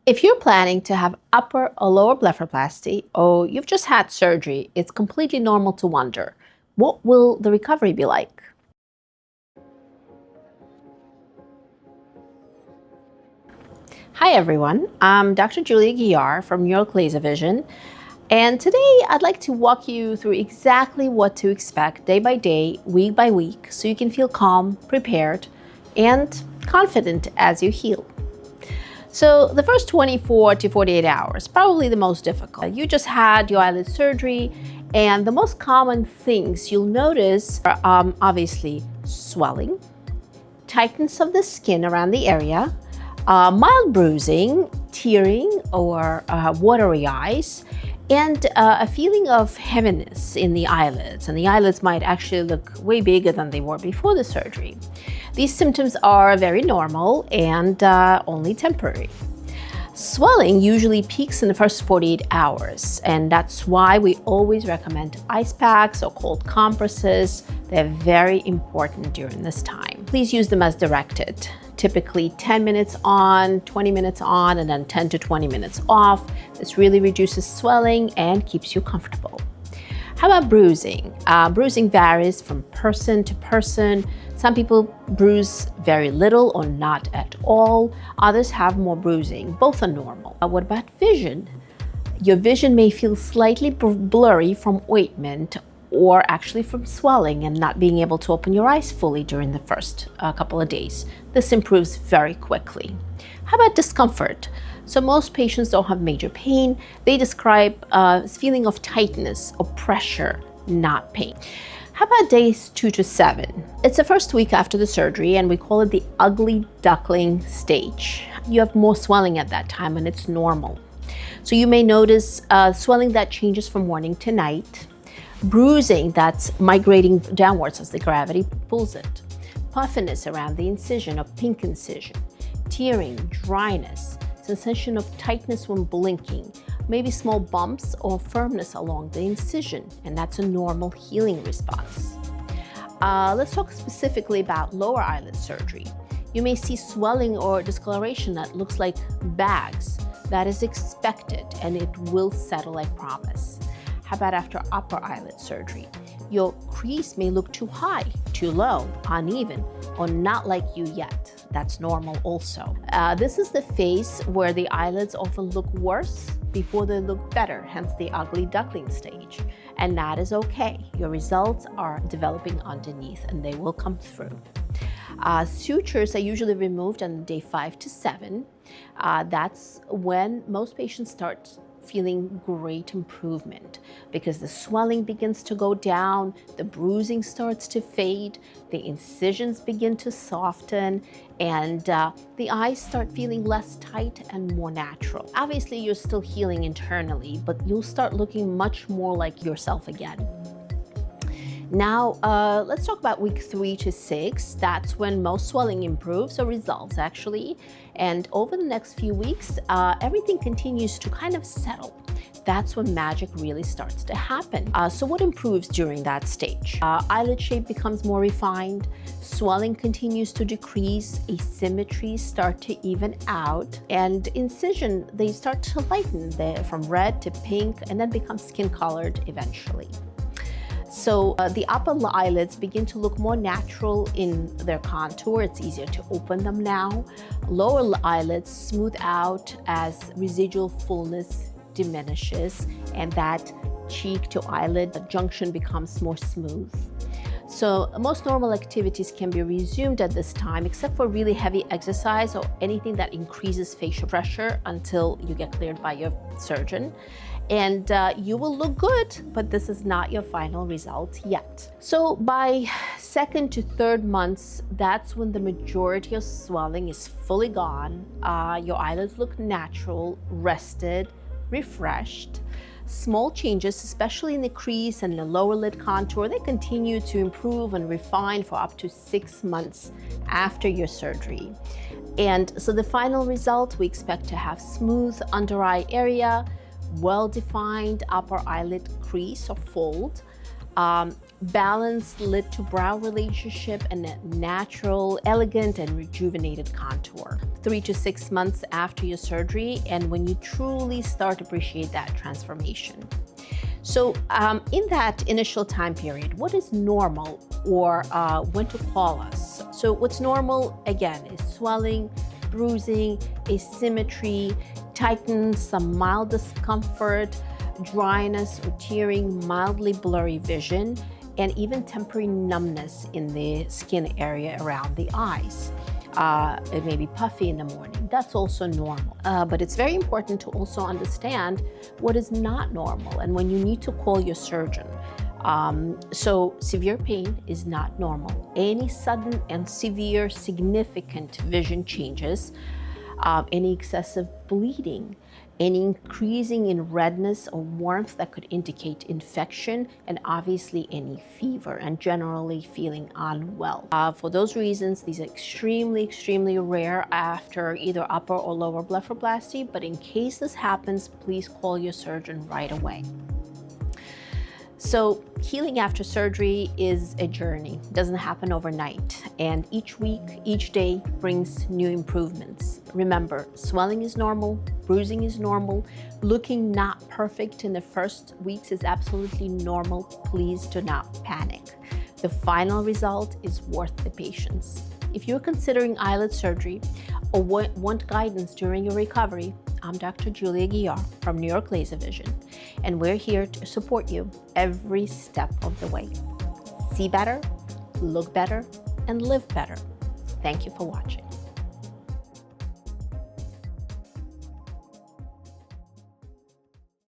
If you're planning to have upper or lower blepharoplasty, or you've just had surgery, it's completely normal to wonder, what will the recovery be like? Hi everyone, I'm Dr. Julia Giyaur from Laser Vision, and today I'd like to walk you through exactly what to expect day by day, week by week, so you can feel calm, prepared, and confident as you heal. So the first 24 to 48 hours, probably the most difficult. You just had your eyelid surgery, and the most common things you'll notice are obviously swelling, tightness of the skin around the area, mild bruising, tearing or watery eyes, and a feeling of heaviness in the eyelids. And the eyelids might actually look way bigger than they were before the surgery. These symptoms are very normal and only temporary. Swelling usually peaks in the first 48 hours, and that's why we always recommend ice packs or cold compresses. They're very important during this time. Please use them as directed. Typically 10 minutes on, 20 minutes on, and then 10 to 20 minutes off. This really reduces swelling and keeps you comfortable. How about bruising? Bruising varies from person to person. Some people bruise very little or not at all. Others have more bruising. Both are normal. What about vision? Your vision may feel slightly blurry from ointment or actually from swelling and not being able to open your eyes fully during the first couple of days. This improves very quickly. How about discomfort? So most patients don't have major pain. They describe a feeling of tightness or pressure, not pain. How about days 2 to 7? It's the first week after the surgery, and we call it the ugly duckling stage. You have more swelling at that time, and it's normal. So you may notice swelling that changes from morning to night, bruising that's migrating downwards as the gravity pulls it, puffiness around the incision or pink incision, tearing, dryness, sensation of tightness when blinking, maybe small bumps or firmness along the incision, and that's a normal healing response. Let's talk specifically about lower eyelid surgery. You may see swelling or discoloration that looks like bags. That is expected, and it will settle, I promise. How about after upper eyelid surgery? Your crease may look too high, too low, uneven, or not like you yet. That's normal also. This is the phase where the eyelids often look worse before they look better, hence the ugly duckling stage. And that is okay. Your results are developing underneath and they will come through. Sutures are usually removed on day 5 to 7. That's when most patients start feeling great improvement because the swelling begins to go down, the bruising starts to fade, the incisions begin to soften, and the eyes start feeling less tight and more natural. Obviously, you're still healing internally, but you'll start looking much more like yourself again. Now, let's talk about week 3 to 6. That's when most swelling improves or resolves, actually. And over the next few weeks, everything continues to kind of settle. That's when magic really starts to happen. So what improves during that stage? Eyelid shape becomes more refined, swelling continues to decrease, asymmetries start to even out, and incision, they start to lighten from red to pink and then become skin colored eventually. So the upper eyelids begin to look more natural in their contour. It's easier to open them now. Lower eyelids smooth out as residual fullness diminishes and that cheek to eyelid junction becomes more smooth. So most normal activities can be resumed at this time except for really heavy exercise or anything that increases facial pressure until you get cleared by your surgeon. And you will look good, but this is not your final result yet. So by 2nd to 3rd months, that's when the majority of swelling is fully gone. Your eyelids look natural, rested, refreshed. Small changes, especially in the crease and the lower lid contour, they continue to improve and refine for up to 6 months after your surgery. And so the final result, we expect to have smooth under eye area, well-defined upper eyelid crease or fold, balanced lid to brow relationship, and a natural, elegant, and rejuvenated contour. 3 to 6 months after your surgery, and when you truly start to appreciate that transformation. So in that initial time period, what is normal, or when to call us? So what's normal, again, is swelling, bruising, asymmetry, tightness, some mild discomfort, dryness or tearing, mildly blurry vision, and even temporary numbness in the skin area around the eyes. It may be puffy in the morning. That's also normal. But it's very important to also understand what is not normal and when you need to call your surgeon. So severe pain is not normal. Any sudden and severe significant vision changes, any excessive bleeding, any increasing in redness or warmth that could indicate infection, and obviously any fever and generally feeling unwell. For those reasons, these are extremely rare after either upper or lower blepharoplasty, but in case this happens, please call your surgeon right away. So healing after surgery is a journey. It doesn't happen overnight. And each week, each day brings new improvements. Remember, swelling is normal, bruising is normal, looking not perfect in the first weeks is absolutely normal. Please do not panic. The final result is worth the patience. If you're considering eyelid surgery or want guidance during your recovery, I'm Dr. Giulia Giyaur from New York Laser Vision, and we're here to support you every step of the way. See better, look better, and live better. Thank you for watching.